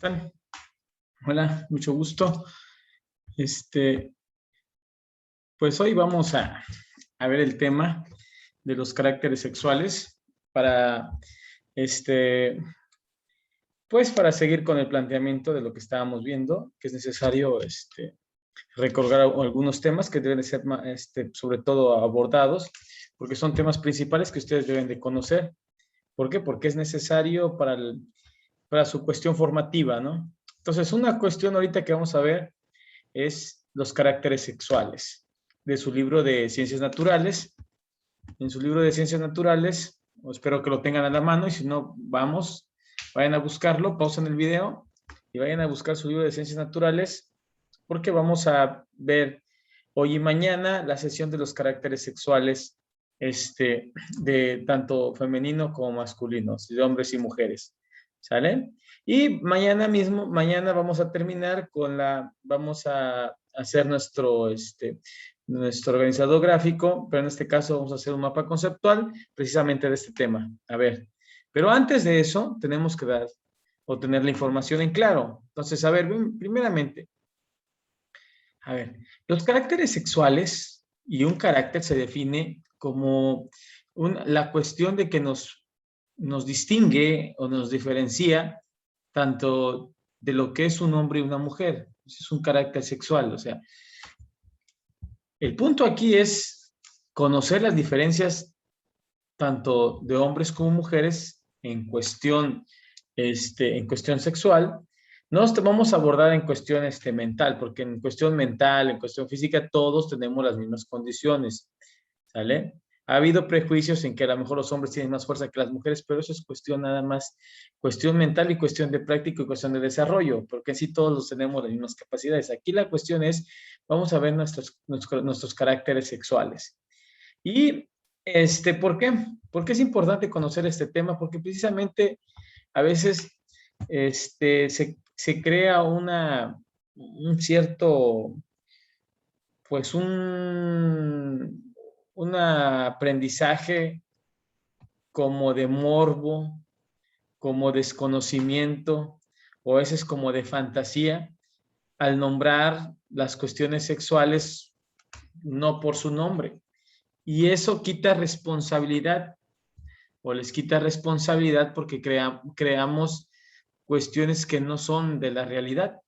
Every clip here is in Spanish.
están? Hola, mucho gusto. Este, pues hoy vamos a ver el tema de los caracteres sexuales para, este, pues para seguir con el planteamiento de lo que estábamos viendo, que es necesario, recordar algunos temas que deben de ser, sobre todo abordados, porque son temas principales que ustedes deben de conocer. ¿Por qué? Porque es necesario para su cuestión formativa, ¿no? Entonces, una cuestión ahorita que vamos a ver es los caracteres sexuales de su libro de Ciencias Naturales. En su libro de Ciencias Naturales, espero que lo tengan a la mano y si no, vayan a buscarlo, pausen el video y vayan a buscar su libro de Ciencias Naturales porque vamos a ver hoy y mañana la sesión de los caracteres sexuales de tanto femenino como masculino, de hombres y mujeres. ¿Sale? Y mañana vamos a terminar vamos a hacer nuestro organizador gráfico, pero en este caso vamos a hacer un mapa conceptual precisamente de este tema. A ver, pero antes de eso tenemos que dar o tener la información en claro. Entonces, a ver, primeramente, a ver, los caracteres sexuales y un carácter se define como la cuestión de que nos distingue o nos diferencia tanto de lo que es un hombre y una mujer. Ese es un carácter sexual. O sea, el punto aquí es conocer las diferencias tanto de hombres como mujeres en cuestión sexual. No vamos a abordar en cuestión mental, porque en cuestión mental, en cuestión física, todos tenemos las mismas condiciones. ¿Sale? Ha habido prejuicios en que a lo mejor los hombres tienen más fuerza que las mujeres, pero eso es cuestión nada más, cuestión mental y cuestión de práctica y cuestión de desarrollo, porque en sí todos tenemos las mismas capacidades. Aquí la cuestión es, vamos a ver nuestros caracteres sexuales. ¿Y por qué? ¿Por qué es importante conocer este tema? Porque precisamente a veces se crea un cierto, pues un aprendizaje como de morbo, como desconocimiento, o a veces como de fantasía, al nombrar las cuestiones sexuales no por su nombre. Y eso quita responsabilidad, o les quita responsabilidad porque creamos cuestiones que no son de la realidad.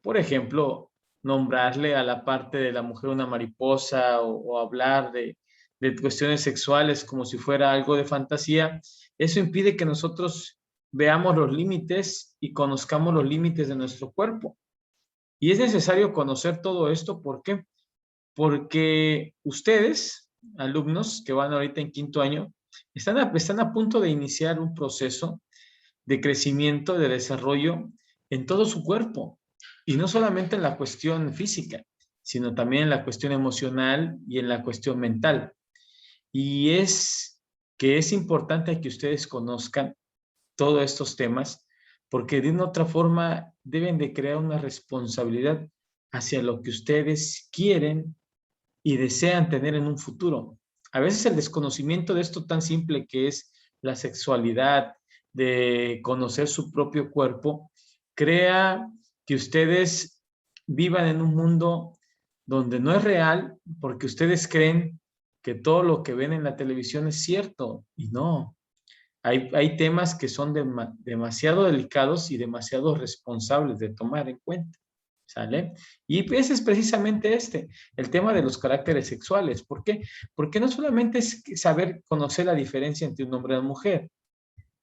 Por ejemplo, nombrarle a la parte de la mujer una mariposa o hablar de cuestiones sexuales como si fuera algo de fantasía, eso impide que nosotros veamos los límites y conozcamos los límites de nuestro cuerpo. Y es necesario conocer todo esto, ¿por qué? Porque ustedes, alumnos que van ahorita en quinto año, están a punto de iniciar un proceso de crecimiento, de desarrollo en todo su cuerpo. Y no solamente en la cuestión física, sino también en la cuestión emocional y en la cuestión mental. Y es importante que ustedes conozcan todos estos temas, porque de una otra forma deben de crear una responsabilidad hacia lo que ustedes quieren y desean tener en un futuro. A veces el desconocimiento de esto tan simple que es la sexualidad, de conocer su propio cuerpo, crea que ustedes vivan en un mundo donde no es real porque ustedes creen que todo lo que ven en la televisión es cierto y no. Hay temas que son demasiado delicados y demasiado responsables de tomar en cuenta. ¿Sale? Y ese es precisamente el tema de los caracteres sexuales. ¿Por qué? Porque no solamente es saber conocer la diferencia entre un hombre y una mujer,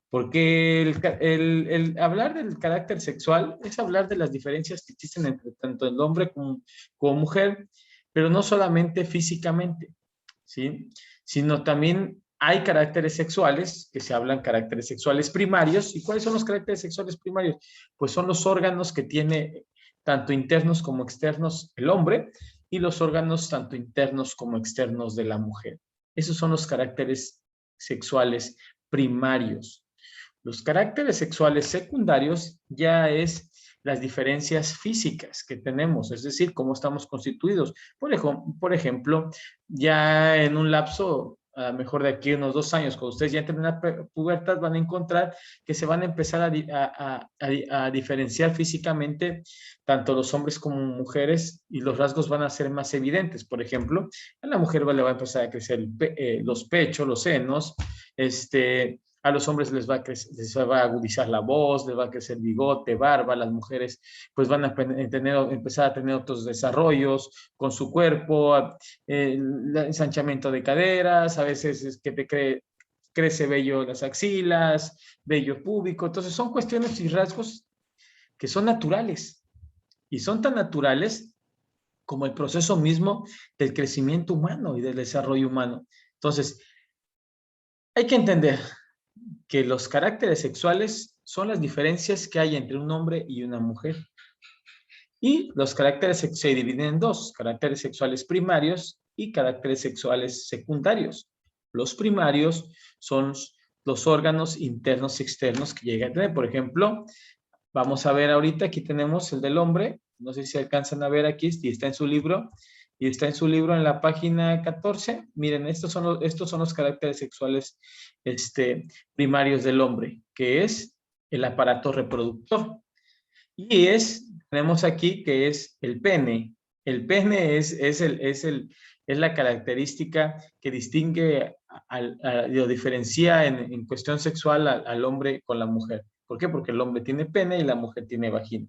porque el hablar del carácter sexual es hablar de las diferencias que existen entre tanto el hombre como mujer, pero no solamente físicamente, ¿sí? Sino también hay caracteres sexuales, que se hablan caracteres sexuales primarios. ¿Y cuáles son los caracteres sexuales primarios? Pues son los órganos que tiene tanto internos como externos el hombre y los órganos tanto internos como externos de la mujer. Esos son los caracteres sexuales primarios. Los caracteres sexuales secundarios ya es las diferencias físicas que tenemos, es decir, cómo estamos constituidos. Por ejemplo, ya en un lapso a lo mejor de aquí a unos 2 años, cuando ustedes ya entren en la pubertad, van a encontrar que se van a empezar a diferenciar físicamente tanto los hombres como mujeres y los rasgos van a ser más evidentes. Por ejemplo, a la mujer le va a empezar a crecer los pechos, los senos, a los hombres les va a agudizar la voz, les va a crecer bigote, barba, las mujeres pues van a empezar a tener otros desarrollos con su cuerpo, el ensanchamiento de caderas, a veces es que crece vello en las axilas, vello púbico. Entonces son cuestiones y rasgos que son naturales y son tan naturales como el proceso mismo del crecimiento humano y del desarrollo humano. Entonces, hay que entender que los caracteres sexuales son las diferencias que hay entre un hombre y una mujer. Y los caracteres se dividen en dos, caracteres sexuales primarios y caracteres sexuales secundarios. Los primarios son los órganos internos y externos que llegan a tener. Por ejemplo, vamos a ver ahorita, aquí tenemos el del hombre, no sé si alcanzan a ver aquí, y está en su libro, en la página 14. Miren, estos son los caracteres sexuales primarios del hombre, que es el aparato reproductor. Y tenemos aquí que es el pene. El pene es la característica que distingue, lo diferencia en cuestión sexual al hombre con la mujer. ¿Por qué? Porque el hombre tiene pene y la mujer tiene vagina.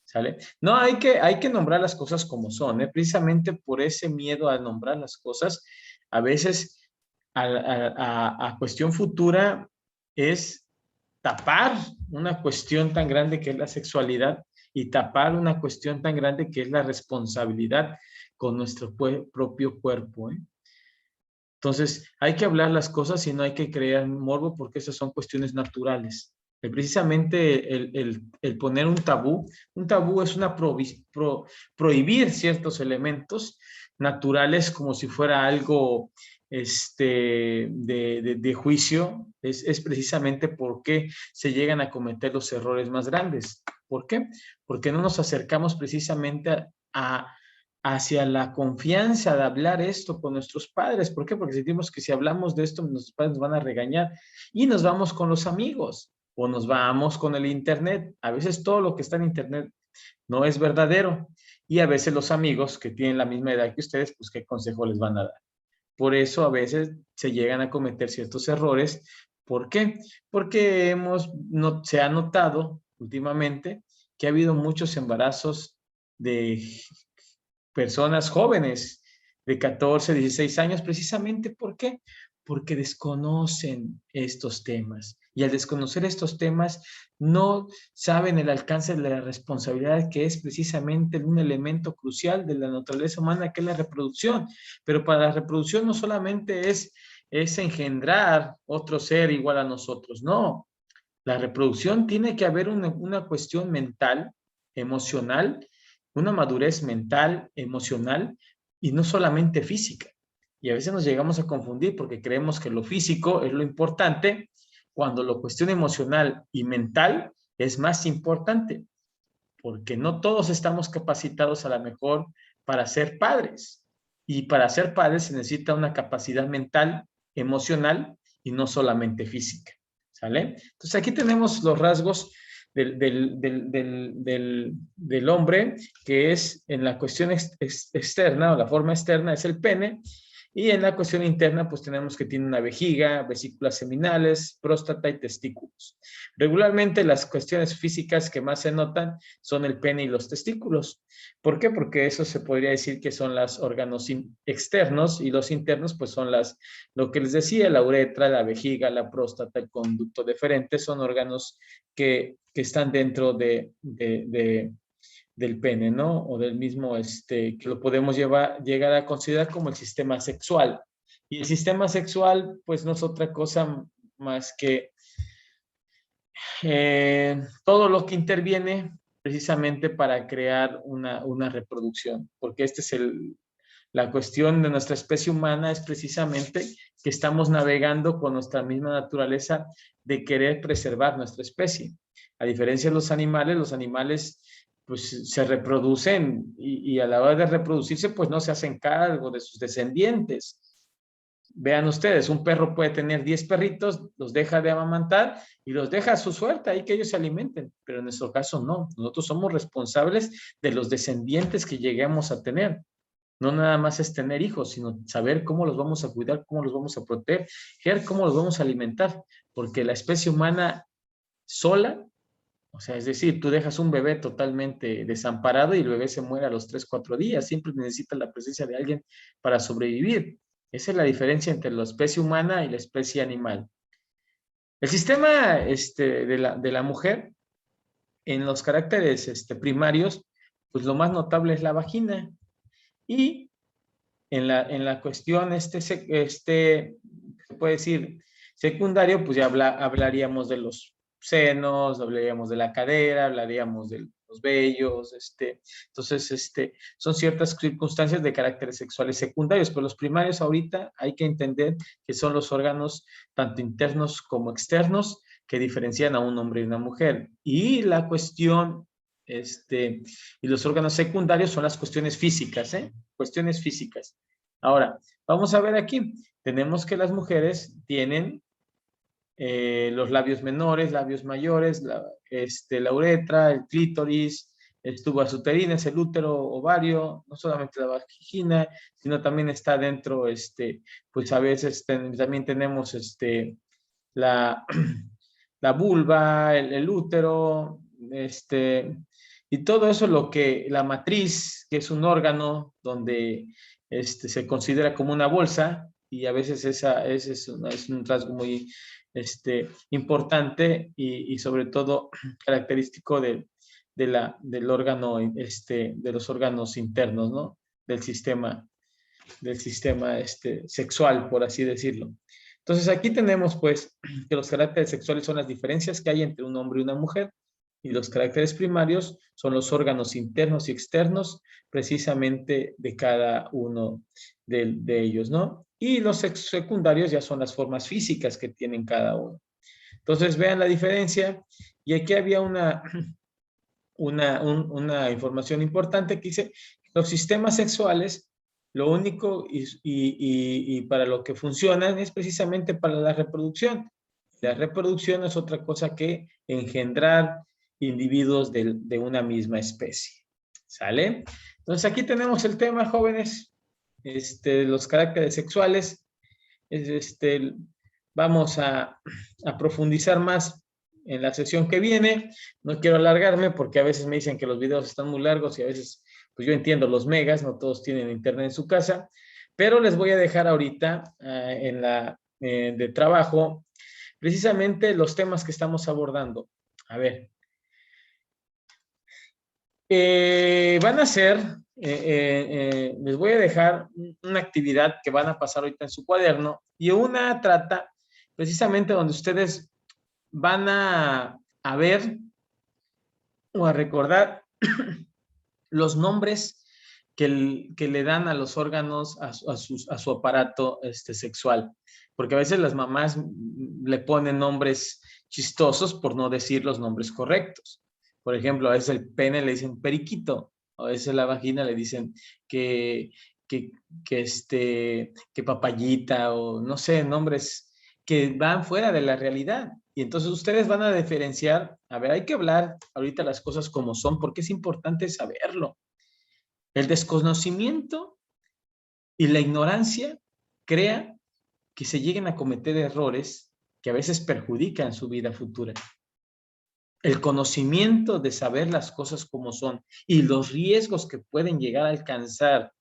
¿Sale? No, hay que nombrar las cosas como son, ¿eh? Precisamente por ese miedo a nombrar las cosas, a veces a cuestión futura es tapar una cuestión tan grande que es la sexualidad y tapar una cuestión tan grande que es la responsabilidad con nuestro propio cuerpo, ¿eh? Entonces, hay que hablar las cosas y no hay que crear morbo porque esas son cuestiones naturales. Precisamente el poner un tabú es prohibir ciertos elementos naturales como si fuera algo de juicio, es precisamente por qué se llegan a cometer los errores más grandes. ¿Por qué? Porque no nos acercamos precisamente hacia la confianza de hablar esto con nuestros padres. ¿Por qué? Porque sentimos que si hablamos de esto, nuestros padres nos van a regañar y nos vamos con los amigos o nos vamos con el internet. A veces todo lo que está en internet no es verdadero y a veces los amigos que tienen la misma edad que ustedes, pues qué consejo les van a dar. Por eso a veces se llegan a cometer ciertos errores. ¿Por qué? Porque se ha notado últimamente que ha habido muchos embarazos de personas jóvenes de 14, 16 años, precisamente ¿por qué? Porque desconocen estos temas. Y al desconocer estos temas, no saben el alcance de la responsabilidad que es precisamente un elemento crucial de la naturaleza humana, que es la reproducción. Pero para la reproducción no solamente es engendrar otro ser igual a nosotros, no. La reproducción tiene que haber una cuestión mental, emocional, una madurez mental, emocional y no solamente física. Y a veces nos llegamos a confundir porque creemos que lo físico es lo importante, cuando la cuestión emocional y mental es más importante, porque no todos estamos capacitados a lo mejor para ser padres. Y para ser padres se necesita una capacidad mental, emocional y no solamente física. ¿Sale? Entonces aquí tenemos los rasgos del hombre, que es en la cuestión externa o la forma externa es el pene, y en la cuestión interna pues tenemos que tiene una vejiga, vesículas seminales, próstata y testículos. Regularmente las cuestiones físicas que más se notan son el pene y los testículos. ¿Por qué? Porque eso se podría decir que son los órganos externos y los internos pues son lo que les decía, la uretra, la vejiga, la próstata, el conducto deferente, son órganos que están dentro del pene, ¿no? O del mismo, que lo podemos llegar a considerar como el sistema sexual. Y el sistema sexual, pues no es otra cosa más que todo lo que interviene precisamente para crear una reproducción, porque la cuestión de nuestra especie humana es precisamente que estamos navegando con nuestra misma naturaleza de querer preservar nuestra especie. A diferencia de los animales pues se reproducen y a la hora de reproducirse pues no se hacen cargo de sus descendientes. Vean ustedes, un perro puede tener 10 perritos, los deja de amamantar y los deja a su suerte, ahí que ellos se alimenten. Pero en nuestro caso no. Nosotros somos responsables de los descendientes que lleguemos a tener. No nada más es tener hijos, sino saber cómo los vamos a cuidar, cómo los vamos a proteger, cómo los vamos a alimentar. Porque la especie humana sola, o sea, es decir, tú dejas un bebé totalmente desamparado y el bebé se muere a los 3, 4 días. Siempre necesita la presencia de alguien para sobrevivir. Esa es la diferencia entre la especie humana y la especie animal. El sistema de la mujer, en los caracteres primarios, pues lo más notable es la vagina. Y en la cuestión, se puede decir, secundario, pues ya hablaríamos de los senos, hablaríamos de la cadera, hablaríamos de los vellos, entonces, son ciertas circunstancias de caracteres sexuales secundarios, pero los primarios ahorita hay que entender que son los órganos tanto internos como externos que diferencian a un hombre y una mujer. Y la cuestión, y los órganos secundarios son las cuestiones físicas, cuestiones físicas. Ahora, vamos a ver aquí. Tenemos que las mujeres tienen los labios menores, labios mayores, la uretra, el clítoris, el tubas uterinas, el útero, ovario, no solamente la vagina, sino también está dentro, pues a veces también tenemos la, la vulva, el útero, y todo eso lo que la matriz, que es un órgano donde se considera como una bolsa, y a veces ese es un rasgo muy importante y sobre todo característico del órgano, de los órganos internos, ¿no? Del sistema sexual, por así decirlo. Entonces aquí tenemos pues que los caracteres sexuales son las diferencias que hay entre un hombre y una mujer, y los caracteres primarios son los órganos internos y externos precisamente de cada uno de ellos, ¿no? Y los secundarios ya son las formas físicas que tienen cada uno. Entonces vean la diferencia, y aquí había una información importante que dice: los sistemas sexuales, lo único y para lo que funcionan es precisamente para la reproducción. La reproducción es otra cosa que engendrar individuos de una misma especie. ¿Sale? Entonces aquí tenemos el tema, jóvenes, los caracteres sexuales. Vamos a profundizar más en la sesión que viene. No quiero alargarme porque a veces me dicen que los videos están muy largos y a veces, pues yo entiendo los megas, no todos tienen internet en su casa, pero les voy a dejar ahorita de trabajo precisamente los temas que estamos abordando. A ver. Van a ser, les voy a dejar una actividad que van a pasar ahorita en su cuaderno, y una trata precisamente donde ustedes van a ver o a recordar los nombres que le dan a los órganos, a su aparato sexual. Porque a veces las mamás le ponen nombres chistosos por no decir los nombres correctos. Por ejemplo, a veces el pene le dicen periquito, a veces la vagina le dicen que papayita, o no sé, nombres que van fuera de la realidad. Y entonces ustedes van a diferenciar. A ver, hay que hablar ahorita las cosas como son, porque es importante saberlo. El desconocimiento y la ignorancia crea que se lleguen a cometer errores que a veces perjudican su vida futura. El conocimiento de saber las cosas como son y los riesgos que pueden llegar a alcanzar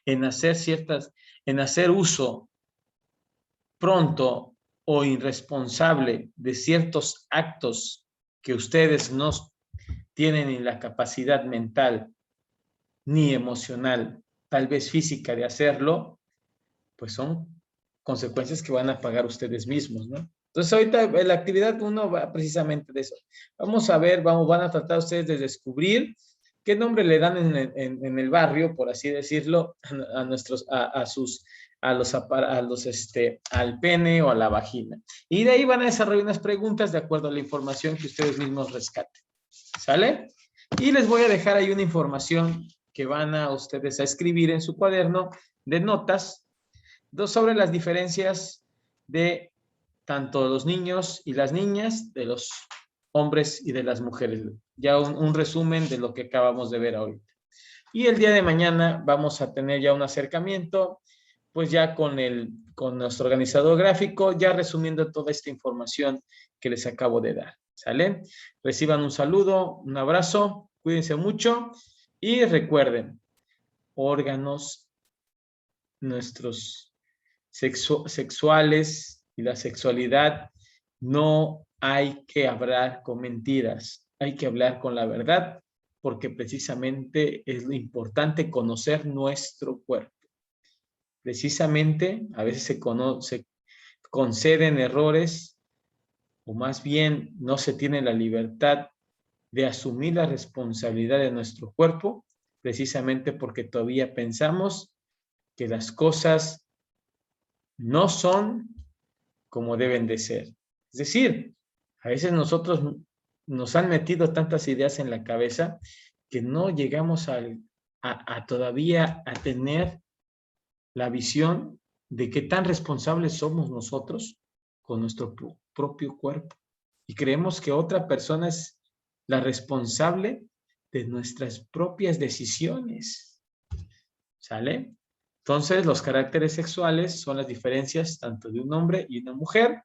en hacer uso pronto o irresponsable de ciertos actos que ustedes no tienen ni la capacidad mental ni emocional, tal vez física, de hacerlo, pues son consecuencias que van a pagar ustedes mismos, ¿no? Entonces ahorita la actividad 1 va precisamente de eso. Vamos a ver, van a tratar ustedes de descubrir qué nombre le dan en el barrio, por así decirlo, al pene o a la vagina. Y de ahí van a desarrollar unas preguntas de acuerdo a la información que ustedes mismos rescaten. ¿Sale? Y les voy a dejar ahí una información que van a ustedes a escribir en su cuaderno de notas, sobre las diferencias de tanto los niños y las niñas, de los hombres y de las mujeres. Ya un resumen de lo que acabamos de ver ahorita. Y el día de mañana vamos a tener ya un acercamiento, pues ya con nuestro organizador gráfico, ya resumiendo toda esta información que les acabo de dar. ¿Sale? Reciban un saludo, un abrazo, cuídense mucho y recuerden, órganos nuestros sexuales y la sexualidad, no hay que hablar con mentiras, hay que hablar con la verdad, porque precisamente es lo importante conocer nuestro cuerpo. Precisamente a veces se conceden errores, o más bien no se tiene la libertad de asumir la responsabilidad de nuestro cuerpo, precisamente porque todavía pensamos que las cosas no son como deben de ser. Es decir, a veces nosotros nos han metido tantas ideas en la cabeza que no llegamos a todavía a tener la visión de qué tan responsables somos nosotros con nuestro propio cuerpo. Y creemos que otra persona es la responsable de nuestras propias decisiones. ¿Sale? Entonces, los caracteres sexuales son las diferencias tanto de un hombre y una mujer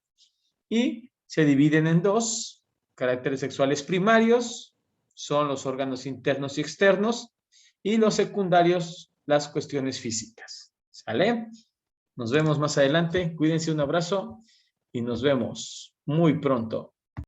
y se dividen en dos. Caracteres sexuales primarios son los órganos internos y externos y los secundarios, las cuestiones físicas. ¿Sale? Nos vemos más adelante. Cuídense, un abrazo y nos vemos muy pronto.